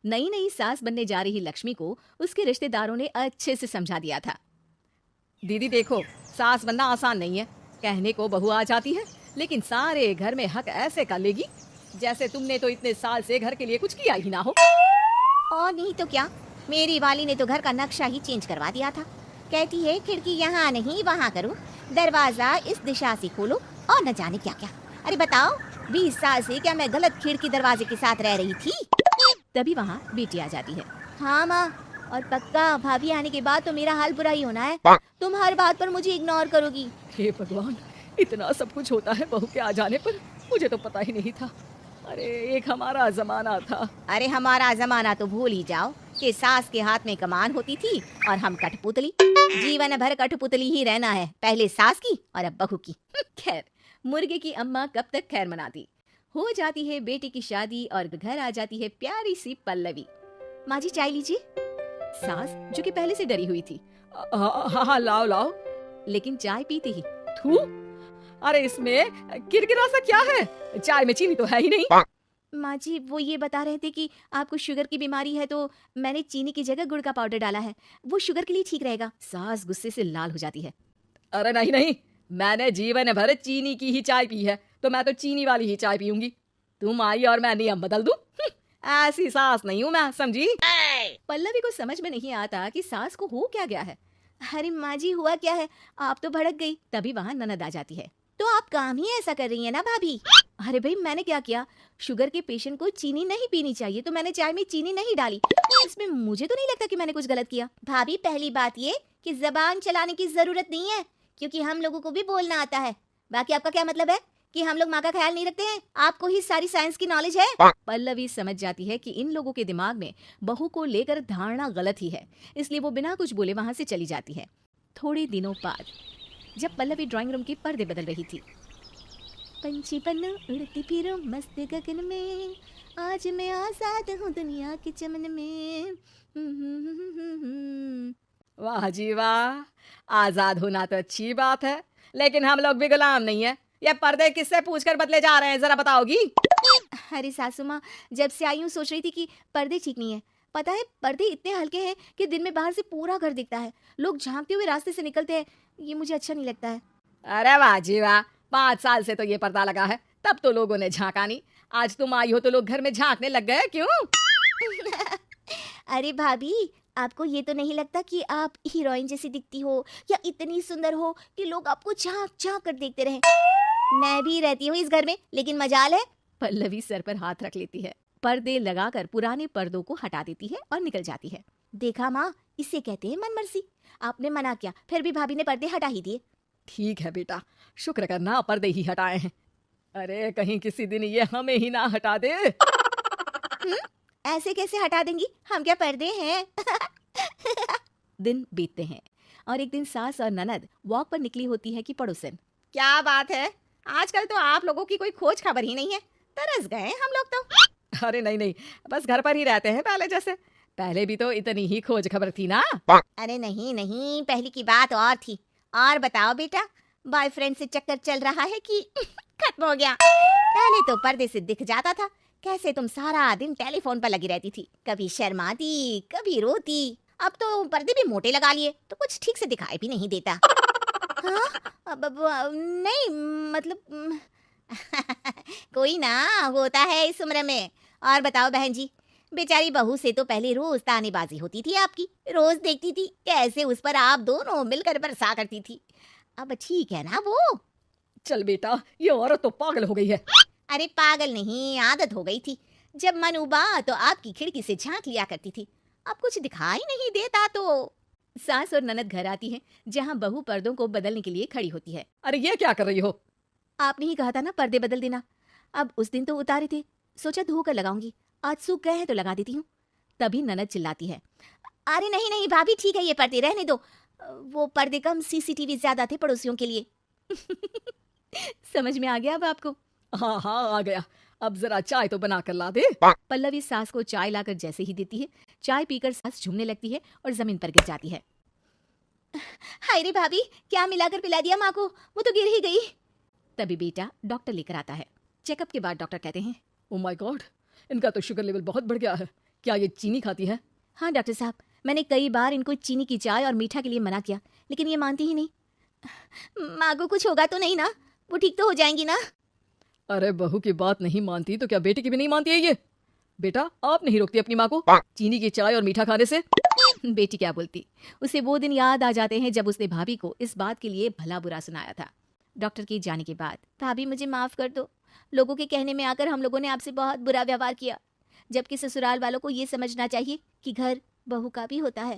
नई नई सास बनने जा रही लक्ष्मी को उसके रिश्तेदारों ने अच्छे से समझा दिया था। दीदी देखो, सास बनना आसान नहीं है। कहने को बहू आ जाती है, लेकिन सारे घर में हक ऐसे कर लेगी जैसे तुमने तो इतने साल से घर के लिए कुछ किया ही ना हो। और नहीं तो क्या, मेरी वाली ने तो घर का नक्शा ही चेंज करवा दिया था। कहती है खिड़की यहाँ नहीं वहाँ करो, दरवाजा इस दिशा से खोलो और न जाने क्या क्या। अरे बताओ, 20 साल से क्या मैं गलत खिड़की दरवाजे के साथ रह रही थी? तभी वहाँ बेटी आ जाती है। हाँ माँ, और पक्का भाभी आने के बाद तो मेरा हाल बुरा ही होना है। तुम हर बात पर मुझे इग्नोर करोगी। हे भगवान, इतना सब कुछ होता है बहू के आ जाने पर, मुझे तो पता ही नहीं था। अरे एक हमारा जमाना था। अरे हमारा जमाना तो भूल ही जाओ कि सास के हाथ में कमान होती थी और हम कठपुतली। जीवन भर कठपुतली ही रहना है, पहले सास की और अब बहू की। खैर, मुर्गे की अम्मा कब तक खैर मनाती। हो जाती है बेटी की शादी और घर आ जाती है प्यारी सी पल्लवी। माँ जी चाय लीजिए। सास जो कि पहले से डरी हुई थी, हाँ लाओ लाओ, लेकिन चाय पीती ही थू, अरे इसमें किरकिरा सा क्या है, चाय में चीनी तो है ही नहीं। माँ जी वो ये बता रहे थे कि आपको शुगर की बीमारी है तो मैंने चीनी की जगह गुड़ का पाउडर डाला है, वो शुगर के लिए ठीक रहेगा। सास गुस्से से लाल हो जाती है। अरे नहीं नहीं, मैंने जीवन भर चीनी की ही चाय पी है, तो मैं तो चीनी वाली ही चाय पीऊंगी। तुम आई और मैं नियम बदल दूं? ऐसी सास नहीं हूं मैं, समझी? पल्लवी को समझ में नहीं आता कि सास को हो क्या गया है। अरे माँ जी हुआ क्या है, आप तो भड़क गई। तभी वहाँ ननद आ जाती है। तो आप काम ही ऐसा कर रही है ना भाभी? अरे भाई मैंने क्या किया, शुगर के पेशेंट को चीनी नहीं पीनी चाहिए तो मैंने चाय में चीनी नहीं डाली। इसमें मुझे तो नहीं लगता कि मैंने कुछ गलत किया। भाभी पहली बात ये कि जबान चलाने की जरूरत नहीं है, क्योंकि हम लोगों को भी बोलना आता है। बाकी आपका क्या मतलब है कि हम लोग माँ का ख्याल नहीं रखते हैं? आपको ही सारी साइंस की नॉलेज है। पल्लवी समझ जाती है कि इन लोगों के दिमाग में बहू को लेकर धारणा गलत ही है, इसलिए वो बिना कुछ बोले वहां से चली जाती है। थोड़े दिनों बाद जब पल्लवी ड्राइंग रूम के पर्दे बदल रही थी, पंछी पन्नू उड़ती फिरूं मस्त गगन में, आज मैं आजाद हूँ दुनिया के चमन में। वाह जी वाह, आजाद होना तो अच्छी बात है, लेकिन हम लोग भी गुलाम नहीं है। ये पर्दे किससे पूछकर बदले जा रहे हैं, जरा बताओगी? अरे सासू माँ, जब से आई हूँ सोच रही थी कि पर्दे ठीक नहीं है। पता है पर्दे इतने हल्के हैं कि दिन में बाहर से पूरा घर दिखता है, लोग झांकते हुए रास्ते से निकलते हैं, ये मुझे अच्छा नहीं लगता है। अरे वाह जी वाह, 5 साल से तो ये पर्दा लगा है, तब तो लोगों ने झांका नहीं। आज तुम आई हो तो लोग घर में झांकने लग गए, क्यों? अरे भाभी, आपको ये तो नहीं लगता कि आप हीरोइन जैसी दिखती हो या इतनी सुंदर हो कि लोग आपको झांक झांक कर देखते रहें? मैं भी रहती हूँ इस घर में, लेकिन मजाल है। पल्लवी सर पर हाथ रख लेती है, पर्दे लगाकर पुराने पर्दों को हटा देती है और निकल जाती है। देखा माँ, इसे कहते हैं मनमर्जी। आपने मना किया, फिर भी भाभी ने पर्दे हटा ही दिए। ठीक है बेटा, शुक्र करना पर्दे ही हटाए हैं। अरे कहीं किसी दिन ये हमें ही ना हटा दे। ऐसे कैसे हटा देंगी, हम क्या पर्दे हैं? दिन बीतते हैं और एक दिन सास और ननद वॉक पर निकली होती है कि पड़ोसन। क्या बात है, आजकल तो आप लोगों की कोई खोज खबर ही नहीं है, तरस गए हम लोग तो। अरे नहीं नहीं, बस घर पर ही रहते हैं पहले जैसे। पहले भी तो इतनी ही खोज खबर थी ना। अरे नहीं नहीं, पहले की बात और थी। और बताओ बेटा, बॉयफ्रेंड से चक्कर चल रहा है कि खत्म हो गया? पहले तो पर्दे से दिख जाता था कैसे तुम सारा दिन टेलीफोन पर लगी रहती थी, कभी शर्माती कभी रोती। अब तो पर्दे भी मोटे लगा लिए तो कुछ ठीक से दिखाई भी नहीं देता। हाँ? अब नहीं मतलब कोई ना होता है इस उम्र में। और बताओ बहन जी, बेचारी बहू से तो पहले रोज तानेबाजी होती थी आपकी, रोज देखती थी कैसे उस पर आप दोनों मिलकर बरसा करती थी। अब ठीक है ना वो? चल बेटा, ये औरत तो पागल हो गई है। अरे पागल नहीं, आदत हो गई थी। जब मन उबा तो आपकी खिड़की से झांक लिया करती थी, अब कुछ दिखाई नहीं देता तो। सास और ननद घर आती हैं, जहाँ बहू पर्दों को बदलने के लिए खड़ी होती है। अरे ये क्या कर रही हो? आपने ही कहा था ना पर्दे बदल देना। अब उस दिन तो उतारे थे, सोचा धोकर लगाऊंगी, आज सूख गए हैं तो लगा देती हूँ। तभी ननद चिल्लाती है, अरे नहीं नहीं भाभी, ठीक है ये पर्दे रहने दो। वो पर्दे कम, सीसीटीवी ज्यादा थे पड़ोसियों के लिए। समझ में आ गया अब आपको? हाँ हाँ आ गया, अब जरा चाय तो बना कर ला दे। पल्लवी सास को चाय लाकर जैसे ही देती है, चाय पीकर सास झूमने लगती है और जमीन पर गिर जाती है। हाय रे भाभी, क्या मिलाकर पिला दिया माँ को, वो तो गिर ही गई। तभी बेटा डॉक्टर लेकर आता है। चेकअप के बाद डॉक्टर कहते हैं, ओ माय गॉड, इनका तो शुगर लेवल बहुत बढ़ गया है, क्या ये चीनी खाती है? हाँ डॉक्टर साहब, मैंने कई बार इनको चीनी की चाय और मीठा के लिए मना किया, लेकिन ये मानती ही नहीं। माँ को कुछ होगा तो नहीं ना? वो ठीक तो हो जाएंगी ना? अरे बहू की बात नहीं मानती तो क्या बेटी की भी नहीं मानती है ये? बेटा, आप नहीं रोकती अपनी माँ को चीनी की चाय और मीठा खाने से? बेटी क्या बोलती, उसे वो दिन याद आ जाते हैं जब उसने भाभी को इस बात के लिए भला बुरा सुनाया था। डॉक्टर के जाने के बाद, भाभी मुझे माफ कर दो, लोगों के कहने में आकर हम लोगों ने आपसे बहुत बुरा व्यवहार किया, जबकि ससुराल वालों को ये समझना चाहिए कि घर बहू का भी होता है।